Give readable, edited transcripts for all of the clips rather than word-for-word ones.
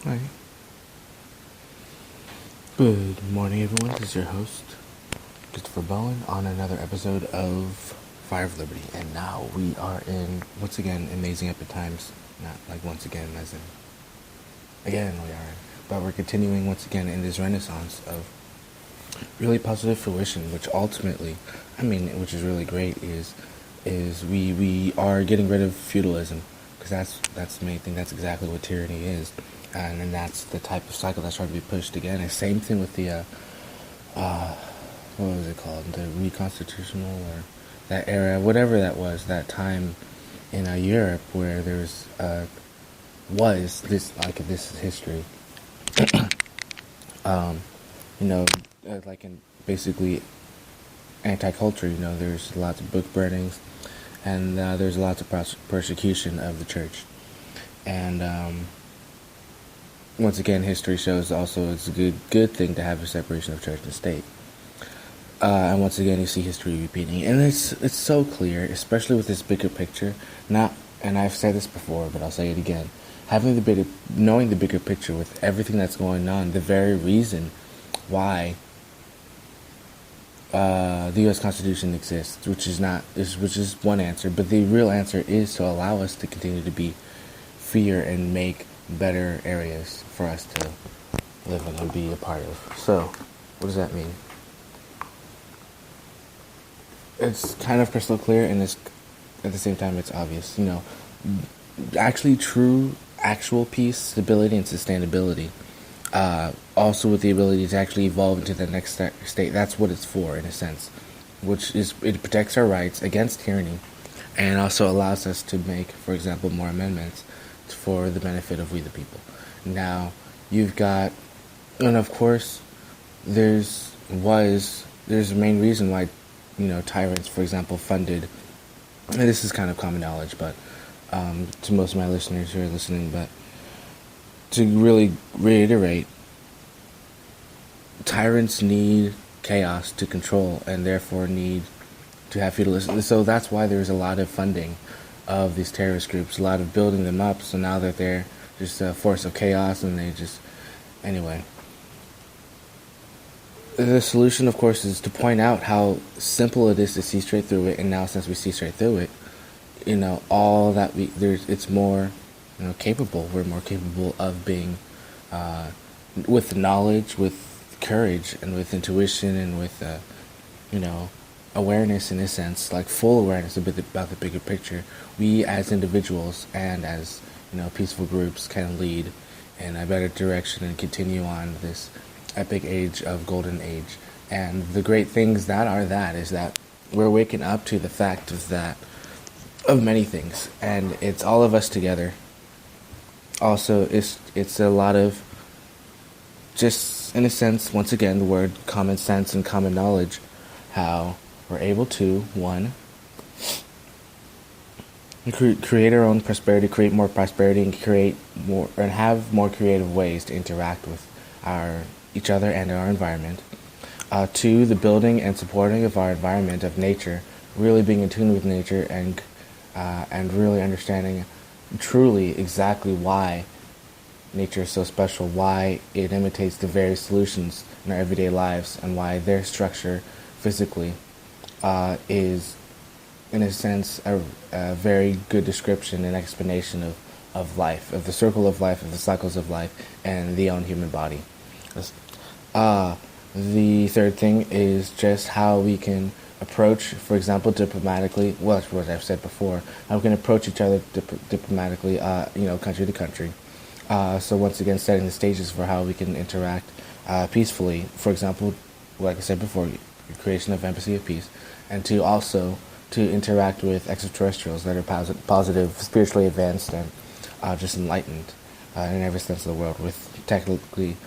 Hi. Good morning, everyone. This is your host, Christopher Bowen, on another episode of Fire of Liberty. And now we are in, once again, amazing epic times. Not like once again, as in, again we are. But we're continuing once again in this renaissance of really positive fruition, which ultimately, which is really great, is we are getting rid of feudalism. Because that's the main thing. That's exactly what tyranny is. And that's the type of cycle that's trying to be pushed again. And same thing with the, what was it called? The reconstitutional, or that era, whatever that was, that time in Europe where there was this, like, this is history. You know, like in basically anti-culture, there's lots of book burnings, and there's lots of persecution of the church. And once again, history shows also it's a good thing to have a separation of church and state. And once again, you see history repeating, and it's so clear, especially with this bigger picture. And I've said this before, but I'll say it again. Knowing the bigger picture with everything that's going on, the very reason why the U.S. Constitution exists, which is one answer, but the real answer is to allow us to continue to be freer and make better areas for us to live in and be a part of. So, what does that mean? It's kind of crystal clear, and it's at the same time it's obvious. Actually, actual peace, stability, and sustainability. Also with the ability to actually evolve into the next state. That's what it's for, in a sense. It protects our rights against tyranny, and also allows us to make, for example, more amendments for the benefit of we the people. Now, you've got, and of course, there's a main reason why, tyrants, for example, funded, and this is kind of common knowledge, but to most of my listeners who are listening, but to really reiterate, tyrants need chaos to control, and therefore need to have feudalism. So that's why there's a lot of funding of these terrorist groups, a lot of building them up, so now that they're just a force of chaos, and anyway. The solution, of course, is to point out how simple it is to see straight through it, and now since we see straight through it, all that it's more, capable. We're more capable of being, with knowledge, with courage, and with intuition, and with, awareness, in a sense, like full awareness about the bigger picture. We as individuals and as, peaceful groups can lead in a better direction and continue on this epic age of golden age. And the great things is that we're waking up to the fact of many things, and it's all of us together. Also, it's a lot of, just in a sense, once again, the word common sense and common knowledge, how we're able to, one, create our own prosperity, create more prosperity, and have more creative ways to interact with each other and our environment. Two, the building and supporting of our environment, of nature, really being in tune with nature, and really understanding truly exactly why nature is so special, why it imitates the various solutions in our everyday lives, and why their structure physically is, in a sense, a very good description and explanation of life, of the circle of life, of the cycles of life, and the own human body. The third thing is just how we can approach, for example, diplomatically, well, that's what I've said before, how we can approach each other diplomatically, country to country. So once again, setting the stages for how we can interact peacefully. For example, like I said before, the creation of Embassy of Peace, and to interact with extraterrestrials that are positive, spiritually advanced, and just enlightened in every sense of the world, with technologically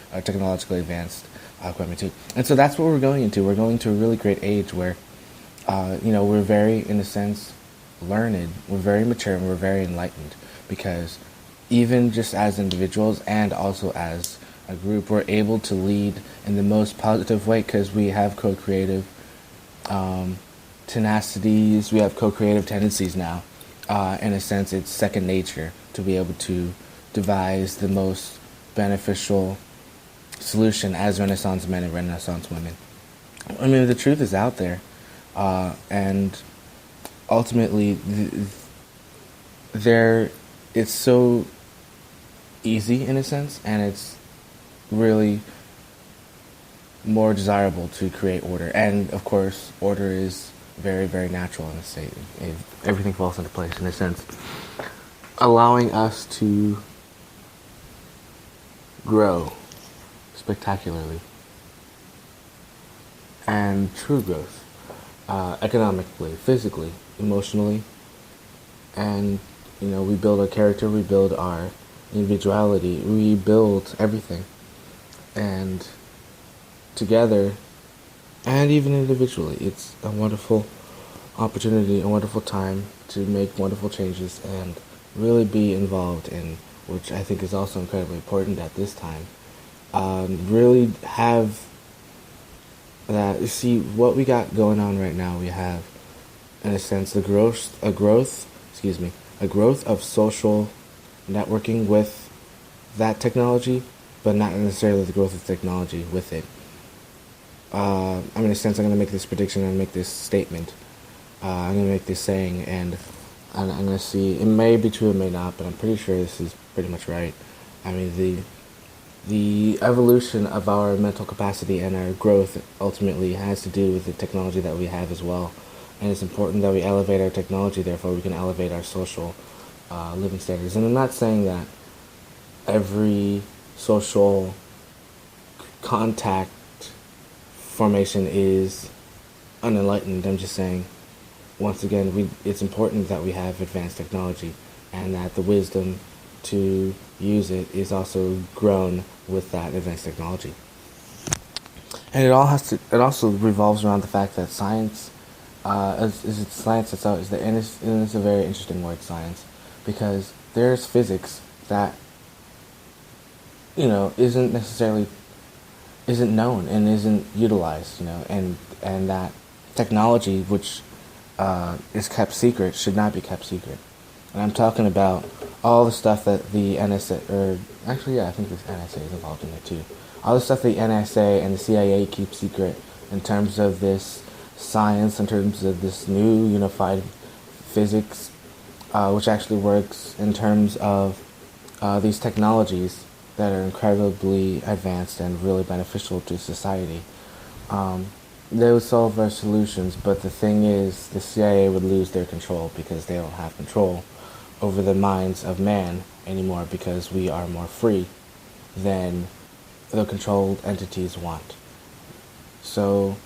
advanced equipment too. And so that's what we're going into. We're going to a really great age where, we're very, in a sense, learned, we're very mature, and we're very enlightened, because even just as individuals and also as a group, we're able to lead in the most positive way, because we have co-creative tenacities, we have co-creative tendencies now. In a sense, it's second nature to be able to devise the most beneficial solution as Renaissance men and Renaissance women. I mean, the truth is out there, and ultimately, there it's so easy in a sense, and it's really more desirable to create order. And of course, order is very, very natural in a state. Everything falls into place in a sense, allowing us to grow spectacularly and true growth, economically, physically, emotionally, and we build our character, we build our individuality, we build everything, and together, and even individually, it's a wonderful opportunity, a wonderful time to make wonderful changes and really be involved in, which I think is also incredibly important at this time. Really have that. You see, what we got going on right now, we have, in a sense, a growth of social networking with that technology, but not necessarily the growth of technology with it. In a sense, I'm going to make this prediction and make this statement. I'm going to make this saying, and I'm going to see. It may be true, it may not, but I'm pretty sure this is pretty much right. I mean, the evolution of our mental capacity and our growth ultimately has to do with the technology that we have as well. And it's important that we elevate our technology, therefore we can elevate our social living standards. And I'm not saying that every social contact formation is unenlightened. I'm just saying, once again, it's important that we have advanced technology and that the wisdom to use it is also grown with that advanced technology. And it also revolves around the fact that science, science itself is and it's a very interesting word, science, because there's physics that isn't known and isn't utilized, and that technology, which is kept secret, should not be kept secret. And I'm talking about all the stuff that the NSA, I think the NSA is involved in it too. All the stuff the NSA and the CIA keep secret in terms of this science, in terms of this new unified physics, which actually works in terms of these technologies that are incredibly advanced and really beneficial to society. They would solve our solutions, but the thing is, the CIA would lose their control because they don't have control over the minds of man anymore, because we are more free than the controlled entities want. So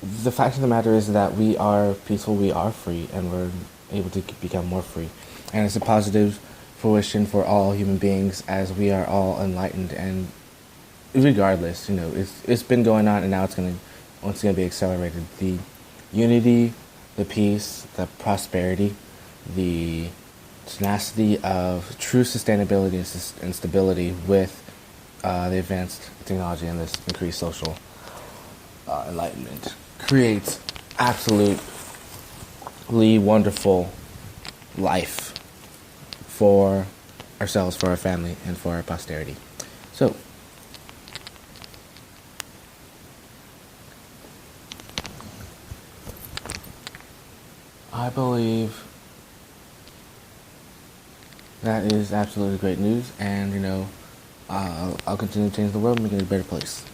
the fact of the matter is that we are peaceful, we are free, and we're able to become more free. And it's a positive fruition for all human beings, as we are all enlightened. And regardless, it's been going on, and now it's going to be accelerated. The unity, the peace, the prosperity, the tenacity of true sustainability and stability with the advanced technology and this increased social enlightenment creates absolutely wonderful life for ourselves, for our family, and for our posterity. So, I believe that is absolutely great news, and I'll continue to change the world and make it a better place.